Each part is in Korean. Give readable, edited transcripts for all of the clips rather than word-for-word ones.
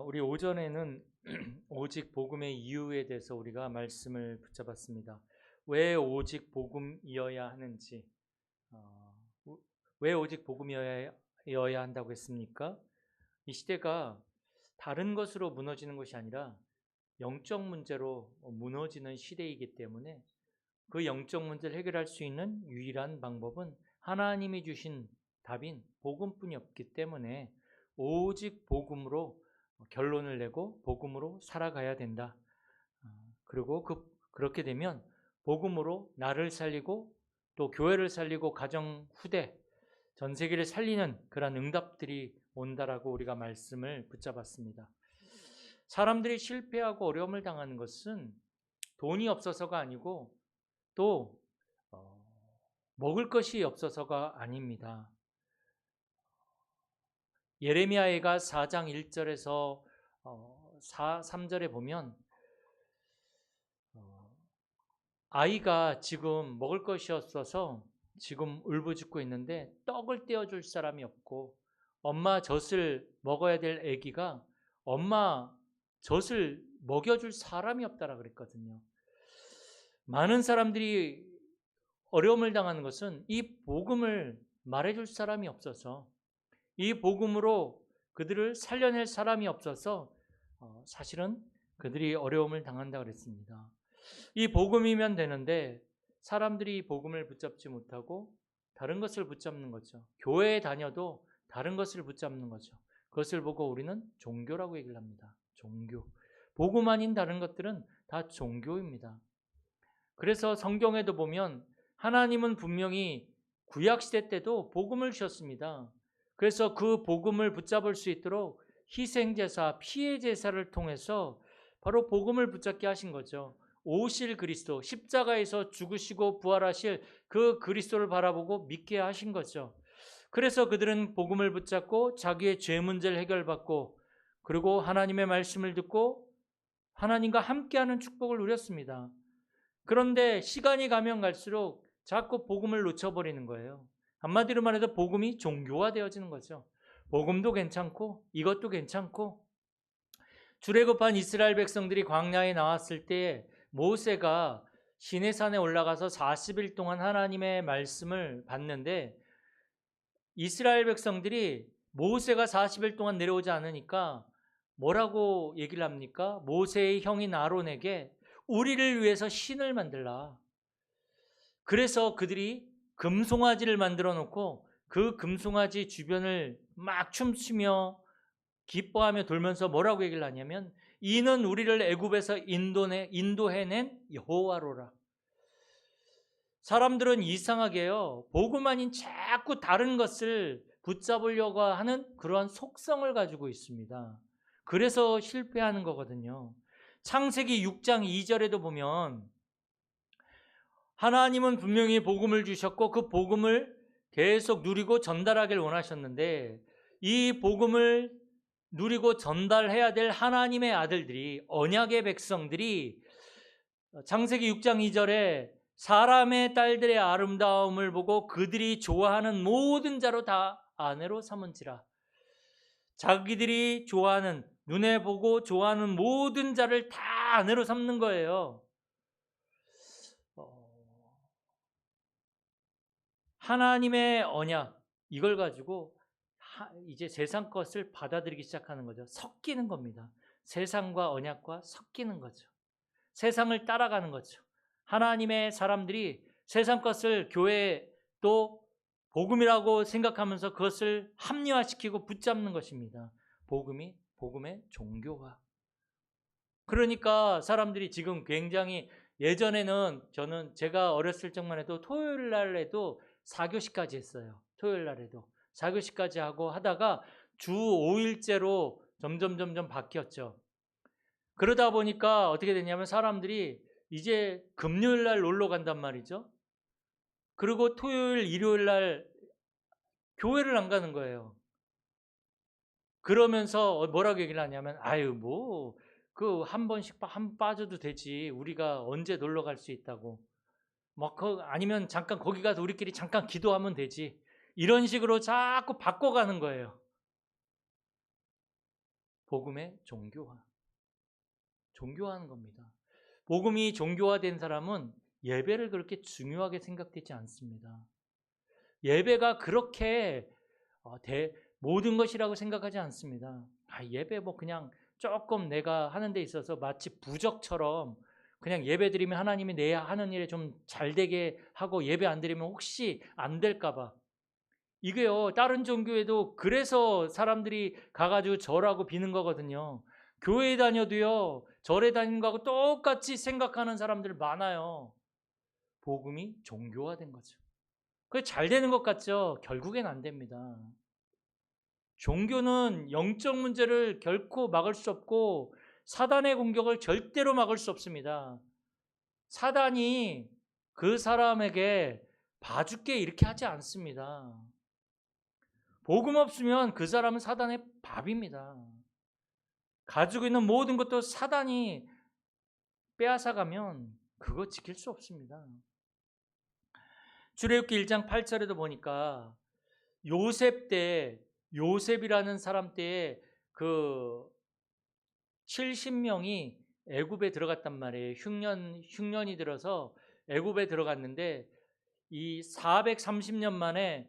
우리 오전에는 오직 복음의 이유에 대해서 우리가 말씀을 붙잡았습니다. 왜 오직 복음이어야 하는지, 어, 왜 오직 복음이어야 한다고 했습니까? 이 시대가 다른 것으로 무너지는 것이 아니라 영적 문제로 무너지는 시대이기 때문에 그 영적 문제를 해결할 수 있는 유일한 방법은 하나님이 주신 답인 복음뿐이 없기 때문에 오직 복음으로 결론을 내고 복음으로 살아가야 된다. 그리고 그렇게 되면 복음으로 나를 살리고 또 교회를 살리고 가정, 후대, 전 세계를 살리는 그런 응답들이 온다라고 우리가 말씀을 붙잡았습니다. 사람들이 실패하고 어려움을 당하는 것은 돈이 없어서가 아니고 또 먹을 것이 없어서가 아닙니다. 예레미야가 4장 1절에서 3절에 보면 아이가 지금 먹을 것이 없어서 지금 울부짖고 있는데 떡을 떼어줄 사람이 없고 엄마 젖을 먹어야 될 아기가 엄마 젖을 먹여줄 사람이 없다라 그랬거든요. 많은 사람들이 어려움을 당하는 것은 이 복음을 말해줄 사람이 없어서, 이 복음으로 그들을 살려낼 사람이 없어서 사실은 그들이 어려움을 당한다 그랬습니다. 이 복음이면 되는데 사람들이 이 복음을 붙잡지 못하고 다른 것을 붙잡는 거죠. 교회에 다녀도 다른 것을 붙잡는 거죠. 그것을 보고 우리는 종교라고 얘기를 합니다. 종교. 복음 아닌 다른 것들은 다 종교입니다. 그래서 성경에도 보면 하나님은 분명히 구약시대 때도 복음을 주셨습니다. 그래서 그 복음을 붙잡을 수 있도록 희생제사, 피해제사를 통해서 바로 복음을 붙잡게 하신 거죠. 오실 그리스도, 십자가에서 죽으시고 부활하실 그 그리스도를 바라보고 믿게 하신 거죠. 그래서 그들은 복음을 붙잡고 자기의 죄 문제를 해결받고 그리고 하나님의 말씀을 듣고 하나님과 함께하는 축복을 누렸습니다. 그런데 시간이 가면 갈수록 자꾸 복음을 놓쳐버리는 거예요. 한마디로 말해서 복음이 종교화되어지는 거죠. 복음도 괜찮고 이것도 괜찮고. 출애굽한 이스라엘 백성들이 광야에 나왔을 때 모세가 시내산에 올라가서 40일 동안 하나님의 말씀을 받는데 이스라엘 백성들이 모세가 40일 동안 내려오지 않으니까 뭐라고 얘기를 합니까? 모세의 형인 아론에게 우리를 위해서 신을 만들라. 그래서 그들이 금송아지를 만들어 놓고 그 금송아지 주변을 막 춤추며 기뻐하며 돌면서 뭐라고 얘기를 하냐면 이는 우리를 애굽에서 인도해낸 여호와로라. 사람들은 이상하게요, 복음 아닌 자꾸 다른 것을 붙잡으려고 하는 그러한 속성을 가지고 있습니다. 그래서 실패하는 거거든요. 창세기 6장 2절에도 보면 하나님은 분명히 복음을 주셨고 그 복음을 계속 누리고 전달하길 원하셨는데 이 복음을 누리고 전달해야 될 하나님의 아들들이, 언약의 백성들이 창세기 6장 2절에 사람의 딸들의 아름다움을 보고 그들이 좋아하는 모든 자로 다 아내로 삼은지라. 자기들이 좋아하는, 눈에 보고 좋아하는 모든 자를 다 아내로 삼는 거예요. 하나님의 언약, 이걸 가지고 이제 세상 것을 받아들이기 시작하는 거죠. 섞이는 겁니다. 세상과 언약과 섞이는 거죠. 세상을 따라가는 거죠. 하나님의 사람들이 세상 것을 교회에 또 복음이라고 생각하면서 그것을 합리화시키고 붙잡는 것입니다. 복음의 종교화. 그러니까 사람들이 지금 굉장히, 예전에는 제가 어렸을 적만 해도 토요일 날에도 4교시까지 했어요. 토요일 날에도 4교시까지 하고 하다가 주 5일제로 점점 바뀌었죠. 그러다 보니까 어떻게 됐냐면 사람들이 이제 금요일 날 놀러 간단 말이죠. 그리고 토요일, 일요일 날 교회를 안 가는 거예요. 그러면서 뭐라고 얘기를 하냐면 아유 뭐 그 한 번씩 빠져도 되지. 우리가 언제 놀러 갈 수 있다고. 아니면 잠깐 거기 가서 우리끼리 잠깐 기도하면 되지. 이런 식으로 자꾸 바꿔가는 거예요. 복음의 종교화하는 겁니다. 복음이 종교화된 사람은 예배를 그렇게 중요하게 생각되지 않습니다. 예배가 그렇게 모든 것이라고 생각하지 않습니다. 예배 뭐 그냥 조금 내가 하는 데 있어서 마치 부적처럼 그냥 예배 드리면 하나님이 내 하는 일에 좀 잘 되게 하고 예배 안 드리면 혹시 안 될까 봐. 이게요, 다른 종교에도 그래서 사람들이 가가지고 절하고 비는 거거든요. 교회 다녀도요, 절에 다니는 거하고 똑같이 생각하는 사람들 많아요. 복음이 종교화된 거죠. 그게 잘 되는 것 같죠? 결국엔 안 됩니다. 종교는 영적 문제를 결코 막을 수 없고 사단의 공격을 절대로 막을 수 없습니다. 사단이 그 사람에게 봐줄게 이렇게 하지 않습니다. 복음 없으면 그 사람은 사단의 밥입니다. 가지고 있는 모든 것도 사단이 빼앗아가면 그거 지킬 수 없습니다. 출애굽기 1장 8절에도 보니까 요셉이라는 사람 때에 그 70명이 애굽에 들어갔단 말이에요. 흉년이 들어서 애굽에 들어갔는데 이 430년 만에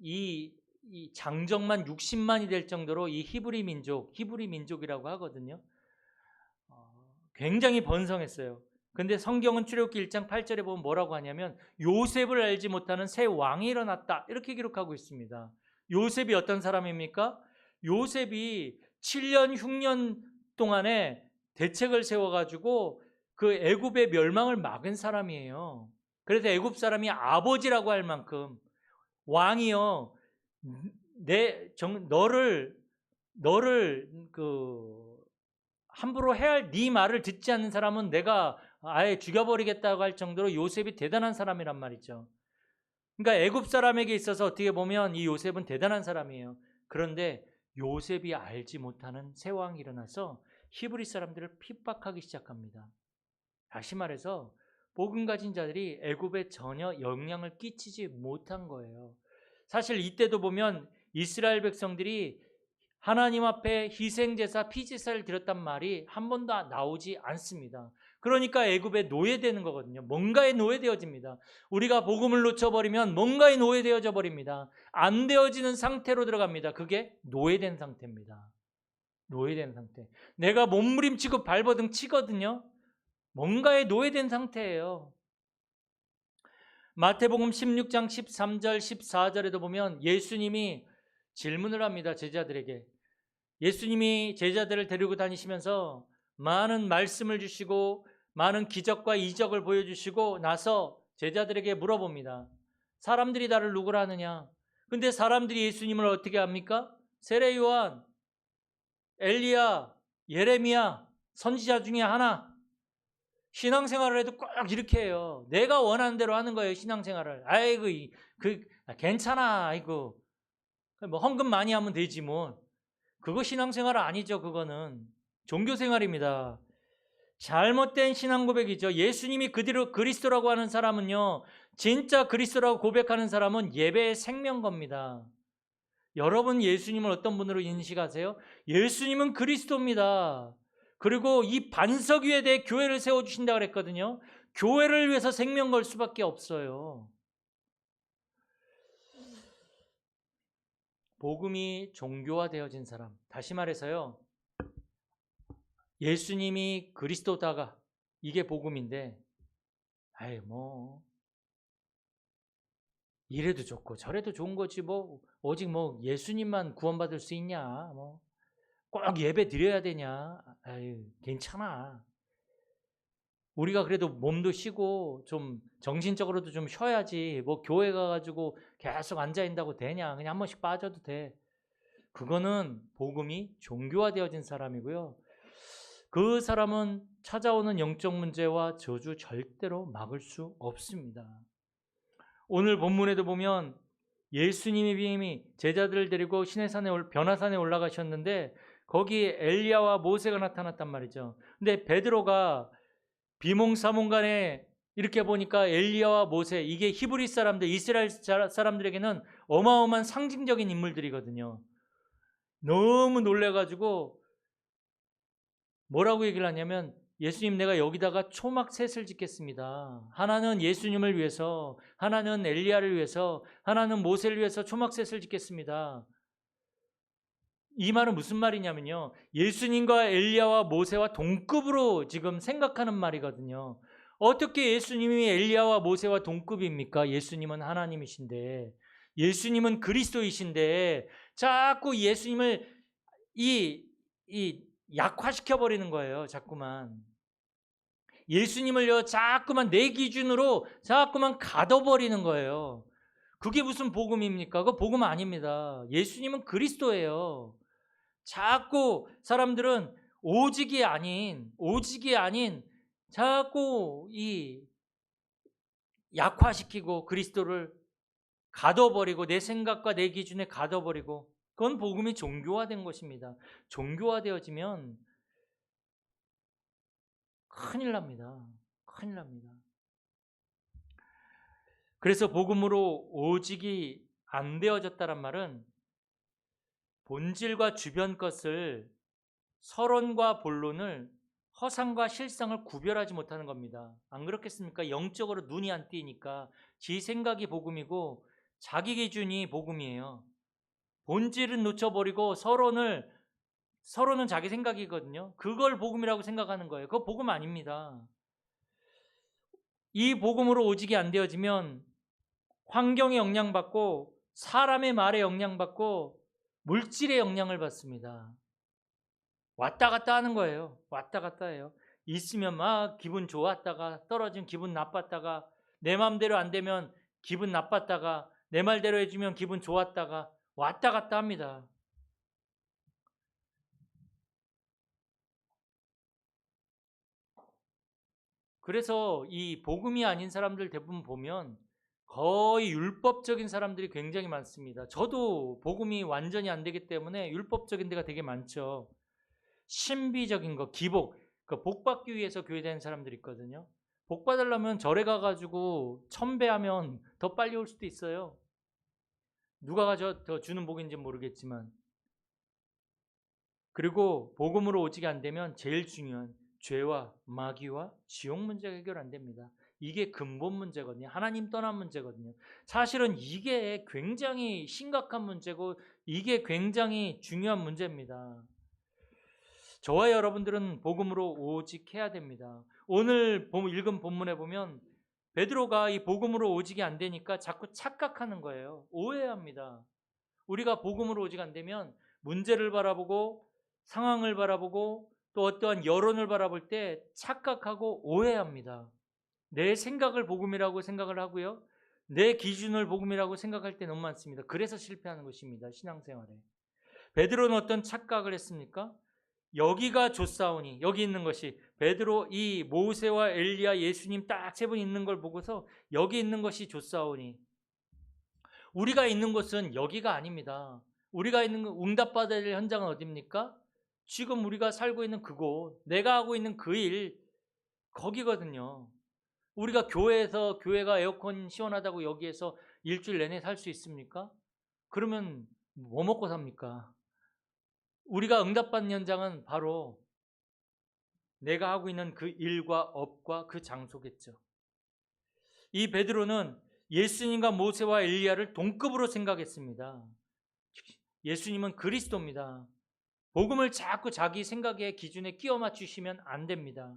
이 장정만 60만이 될 정도로 이 히브리 민족이라고 하거든요. 굉장히 번성했어요. 근데 성경은 출애굽기 1장 8절에 보면 뭐라고 하냐면 요셉을 알지 못하는 새 왕이 일어났다 이렇게 기록하고 있습니다. 요셉이 어떤 사람입니까? 요셉이 7년 흉년 동안에 대책을 세워가지고 그 애굽의 멸망을 막은 사람이에요. 그래서 애굽 사람이 아버지라고 할 만큼 왕이요, 너를 함부로 해야 할 네 말을 듣지 않는 사람은 내가 아예 죽여버리겠다고 할 정도로 요셉이 대단한 사람이란 말이죠. 그러니까 애굽 사람에게 있어서 어떻게 보면 이 요셉은 대단한 사람이에요. 그런데 요셉이 알지 못하는 새 왕이 일어나서 히브리 사람들을 핍박하기 시작합니다. 다시 말해서 복음 가진 자들이 애굽에 전혀 영향을 끼치지 못한 거예요. 사실 이때도 보면 이스라엘 백성들이 하나님 앞에 희생제사, 피제사를 드렸단 말이 한 번도 나오지 않습니다. 그러니까 애굽에 노예되는 거거든요. 뭔가에 노예되어집니다. 우리가 복음을 놓쳐버리면 뭔가에 노예되어져 버립니다. 안 되어지는 상태로 들어갑니다. 그게 노예된 상태입니다. 노예된 상태. 내가 몸부림치고 발버둥 치거든요. 뭔가에 노예된 상태예요. 마태복음 16장 13절 14절에도 보면 예수님이 질문을 합니다. 제자들에게. 예수님이 제자들을 데리고 다니시면서 많은 말씀을 주시고 많은 기적과 이적을 보여주시고 나서 제자들에게 물어봅니다. 사람들이 나를 누구라 하느냐? 근데 사람들이 예수님을 어떻게 합니까? 세례 요한, 엘리야, 예레미야, 선지자 중에 하나. 신앙생활을 해도 꼭 이렇게 해요. 내가 원하는 대로 하는 거예요. 신앙생활을. 아이고 괜찮아. 아이고 뭐 헌금 많이 하면 되지 뭐. 그거 신앙생활 아니죠. 그거는 종교생활입니다. 잘못된 신앙 고백이죠. 예수님이 그대로 그리스도라고 하는 사람은요, 진짜 그리스도라고 고백하는 사람은 예배의 생명겁니다. 여러분 예수님을 어떤 분으로 인식하세요? 예수님은 그리스도입니다. 그리고 이 반석 위에 대해 교회를 세워주신다고 그랬거든요. 교회를 위해서 생명 걸 수밖에 없어요. 복음이 종교화되어진 사람, 다시 말해서요, 예수님이 그리스도다가 이게 복음인데, 이래도 좋고 저래도 좋은 거지 오직 예수님만 구원받을 수 있냐, 꼭 예배 드려야 되냐, 괜찮아. 우리가 그래도 몸도 쉬고 좀 정신적으로도 좀 쉬어야지 교회 가가지고 계속 앉아있다고 되냐, 그냥 한 번씩 빠져도 돼. 그거는 복음이 종교화되어진 사람이고요. 그 사람은 찾아오는 영적 문제와 저주 절대로 막을 수 없습니다. 오늘 본문에도 보면 예수님이 제자들을 데리고 변화산에 올라가셨는데 거기 엘리야와 모세가 나타났단 말이죠. 근데 베드로가 비몽사몽간에 이렇게 보니까 엘리야와 모세, 이게 히브리 사람들, 이스라엘 사람들에게는 어마어마한 상징적인 인물들이거든요. 너무 놀래가지고 뭐라고 얘기를 하냐면 예수님 내가 여기다가 초막셋을 짓겠습니다. 하나는 예수님을 위해서, 하나는 엘리야를 위해서, 하나는 모세를 위해서 초막셋을 짓겠습니다. 이 말은 무슨 말이냐면요. 예수님과 엘리야와 모세와 동급으로 지금 생각하는 말이거든요. 어떻게 예수님이 엘리야와 모세와 동급입니까? 예수님은 하나님이신데, 예수님은 그리스도이신데 자꾸 예수님을 이 약화시켜 버리는 거예요. 자꾸만. 예수님을요 자꾸만 내 기준으로 자꾸만 가둬버리는 거예요. 그게 무슨 복음입니까? 그거 복음 아닙니다. 예수님은 그리스도예요. 자꾸 사람들은 오직이 아닌 자꾸 이 약화시키고 그리스도를 가둬버리고 내 생각과 내 기준에 가둬버리고 그건 복음이 종교화된 것입니다. 종교화되어지면 큰일 납니다. 큰일 납니다. 그래서 복음으로 오직이 안 되어졌다란 말은 본질과 주변 것을 서론과 본론을 허상과 실상을 구별하지 못하는 겁니다. 안 그렇겠습니까? 영적으로 눈이 안 띄니까 지 생각이 복음이고 자기 기준이 복음이에요. 본질은 놓쳐버리고 서론은 자기 생각이거든요. 그걸 복음이라고 생각하는 거예요. 그거 복음 아닙니다. 이 복음으로 오직이 안 되어지면 환경에 영향받고 사람의 말에 영향받고 물질의 영향을 받습니다. 왔다 갔다 하는 거예요. 왔다 갔다 해요. 있으면 막 기분 좋았다가 떨어지면 기분 나빴다가 내 마음대로 안 되면 기분 나빴다가 내 말대로 해주면 기분 좋았다가 왔다 갔다 합니다. 그래서 이 복음이 아닌 사람들 대부분 보면 거의 율법적인 사람들이 굉장히 많습니다. 저도 복음이 완전히 안 되기 때문에 율법적인 데가 되게 많죠. 신비적인 거, 기복, 복 받기 위해서 교회 다니는 사람들이 있거든요. 복 받으려면 절에 가가지고 천배하면 더 빨리 올 수도 있어요. 누가 더 주는 복인지 모르겠지만. 그리고 복음으로 오직 안 되면 제일 중요한 죄와 마귀와 지옥 문제가 해결 안 됩니다. 이게 근본 문제거든요. 하나님 떠난 문제거든요. 사실은 이게 굉장히 심각한 문제고 이게 굉장히 중요한 문제입니다. 저와 여러분들은 복음으로 오직 해야 됩니다. 오늘 읽은 본문에 보면 베드로가 이 복음으로 오직이 안 되니까 자꾸 착각하는 거예요. 오해합니다. 우리가 복음으로 오직 안 되면 문제를 바라보고 상황을 바라보고 또 어떠한 여론을 바라볼 때 착각하고 오해합니다. 내 생각을 복음이라고 생각을 하고요. 내 기준을 복음이라고 생각할 때 너무 많습니다. 그래서 실패하는 것입니다. 신앙생활에. 베드로는 어떤 착각을 했습니까? 여기가 좋사오니 여기 있는 것이 베드로 이 모세와 엘리야 예수님 딱 세 분 있는 걸 보고서 여기 있는 것이 좋사오니 우리가 있는 곳은 여기가 아닙니다. 우리가 있는 응답받아야 될 현장은 어디입니까? 지금 우리가 살고 있는 그곳, 내가 하고 있는 그 일, 거기거든요. 우리가 교회가 에어컨 시원하다고 여기에서 일주일 내내 살 수 있습니까? 그러면 뭐 먹고 삽니까? 우리가 응답받는 현장은 바로 내가 하고 있는 그 일과 업과 그 장소겠죠. 이 베드로는 예수님과 모세와 엘리야를 동급으로 생각했습니다. 예수님은 그리스도입니다. 복음을 자꾸 자기 생각의 기준에 끼워 맞추시면 안 됩니다.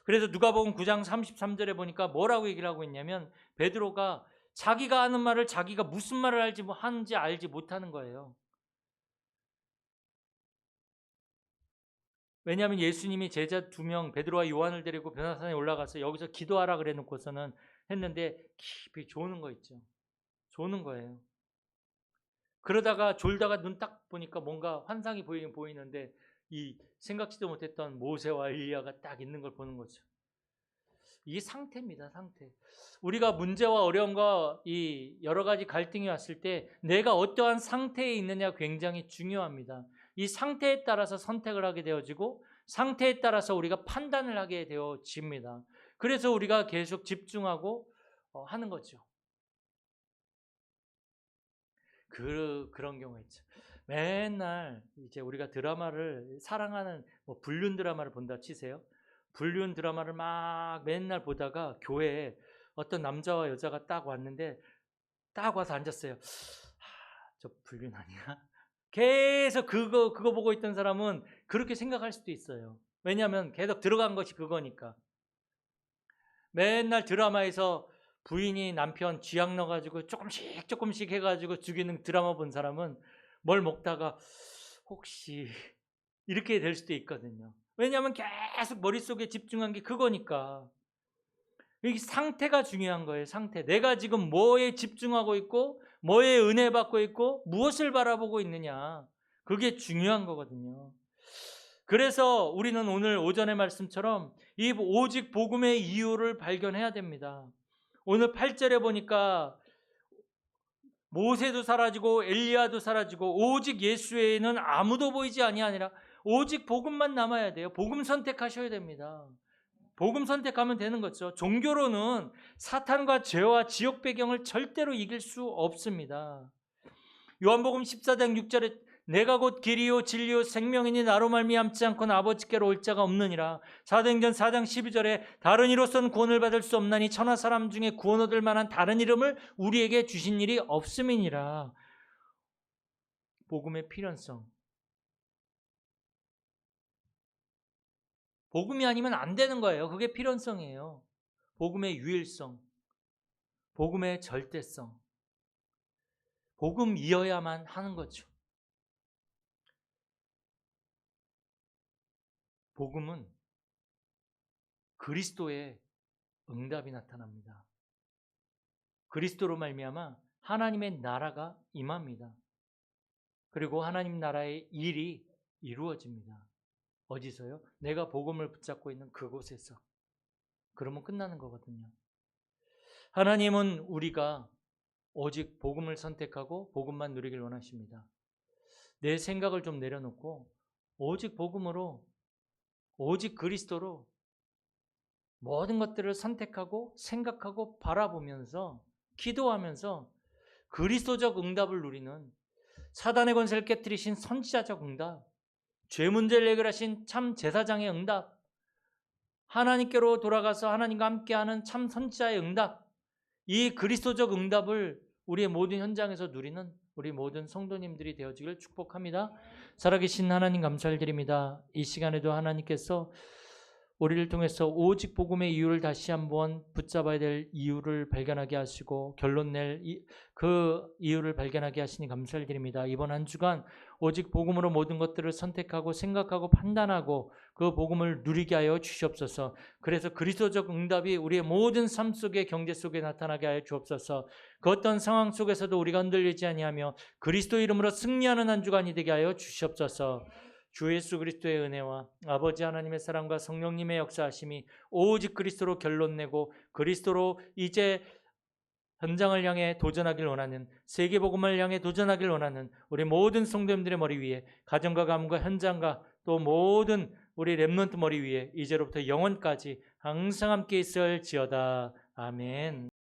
그래서 누가복음 9장 33절에 보니까 뭐라고 얘기를 하고 있냐면 베드로가 자기가 하는 말을 자기가 무슨 말을 하는지 알지 못하는 거예요. 왜냐하면 예수님이 제자 2명 베드로와 요한을 데리고 변화산에 올라가서 여기서 기도하라 그래 놓고서는 했는데 깊이 조는 거 있죠. 조는 거예요. 그러다가 졸다가 눈 딱 보니까 뭔가 환상이 보이는데 이 생각지도 못했던 모세와 엘리야가 딱 있는 걸 보는 거죠. 이게 상태입니다. 상태. 우리가 문제와 어려움과 이 여러 가지 갈등이 왔을 때 내가 어떠한 상태에 있느냐 굉장히 중요합니다. 이 상태에 따라서 선택을 하게 되어지고 상태에 따라서 우리가 판단을 하게 되어집니다. 그래서 우리가 계속 집중하고 하는 거죠. 그런 경우가 있죠. 맨날 이제 우리가 드라마를 사랑하는 뭐 불륜 드라마를 본다 치세요. 불륜 드라마를 막 맨날 보다가 교회에 어떤 남자와 여자가 딱 왔는데 딱 와서 앉았어요. 저 불륜 아니야? 계속 그거 보고 있던 사람은 그렇게 생각할 수도 있어요. 왜냐하면 계속 들어간 것이 그거니까. 맨날 드라마에서 부인이 남편 쥐약 넣어가지고 조금씩 해가지고 죽이는 드라마 본 사람은 뭘 먹다가 혹시 이렇게 될 수도 있거든요. 왜냐하면 계속 머릿속에 집중한 게 그거니까. 이 상태가 중요한 거예요. 상태. 내가 지금 뭐에 집중하고 있고 뭐에 은혜 받고 있고 무엇을 바라보고 있느냐. 그게 중요한 거거든요. 그래서 우리는 오늘 오전의 말씀처럼 이 오직 복음의 이유를 발견해야 됩니다. 오늘 8절에 보니까 모세도 사라지고 엘리야도 사라지고 오직 예수 외에는 아무도 보이지 아니하니라. 오직 복음만 남아야 돼요. 복음 선택하셔야 됩니다. 복음 선택하면 되는 거죠. 종교로는 사탄과 죄와 지옥 배경을 절대로 이길 수 없습니다. 요한복음 14장 6절에 내가 곧 길이요 진리요 생명이니 나로 말미암지 않고는 아버지께로 올 자가 없느니라. 사도행전 4장 12절에 다른 이로서는 구원을 받을 수 없나니 천하 사람 중에 구원 얻을 만한 다른 이름을 우리에게 주신 일이 없음이니라. 복음의 필연성. 복음이 아니면 안 되는 거예요. 그게 필연성이에요. 복음의 유일성, 복음의 절대성, 복음이어야만 하는 거죠. 복음은 그리스도의 응답이 나타납니다. 그리스도로 말미암아 하나님의 나라가 임합니다. 그리고 하나님 나라의 일이 이루어집니다. 어디서요? 내가 복음을 붙잡고 있는 그곳에서. 그러면 끝나는 거거든요. 하나님은 우리가 오직 복음을 선택하고 복음만 누리길 원하십니다. 내 생각을 좀 내려놓고 오직 복음으로, 오직 그리스도로 모든 것들을 선택하고 생각하고 바라보면서 기도하면서 그리스도적 응답을 누리는, 사단의 권세를 깨뜨리신 선지자적 응답, 죄 문제를 해결하신 참 제사장의 응답, 하나님께로 돌아가서 하나님과 함께하는 참 선지자의 응답, 이 그리스도적 응답을 우리의 모든 현장에서 누리는 우리 모든 성도님들이 되어지길 축복합니다. 살아계신 하나님 감사를 드립니다. 이 시간에도 하나님께서 우리를 통해서 오직 복음의 이유를 다시 한번 붙잡아야 될 이유를 발견하게 하시고 결론 낼 그 이유를 발견하게 하시니 감사를 드립니다. 이번 한 주간 오직 복음으로 모든 것들을 선택하고 생각하고 판단하고 그 복음을 누리게 하여 주시옵소서. 그래서 그리스도적 응답이 우리의 모든 삶 속에, 경제 속에 나타나게 하여 주옵소서. 그 어떤 상황 속에서도 우리가 흔들리지 아니하며 그리스도 이름으로 승리하는 한 주간이 되게 하여 주시옵소서. 주 예수 그리스도의 은혜와 아버지 하나님의 사랑과 성령님의 역사하심이 오직 그리스도로 결론내고 그리스도로 이제 현장을 향해 도전하길 원하는, 세계복음을 향해 도전하길 원하는 우리 모든 성도님들의 머리 위에, 가정과 가문과 현장과 또 모든 우리 렘넌트 머리 위에 이제로부터 영원까지 항상 함께 있을지어다. 아멘.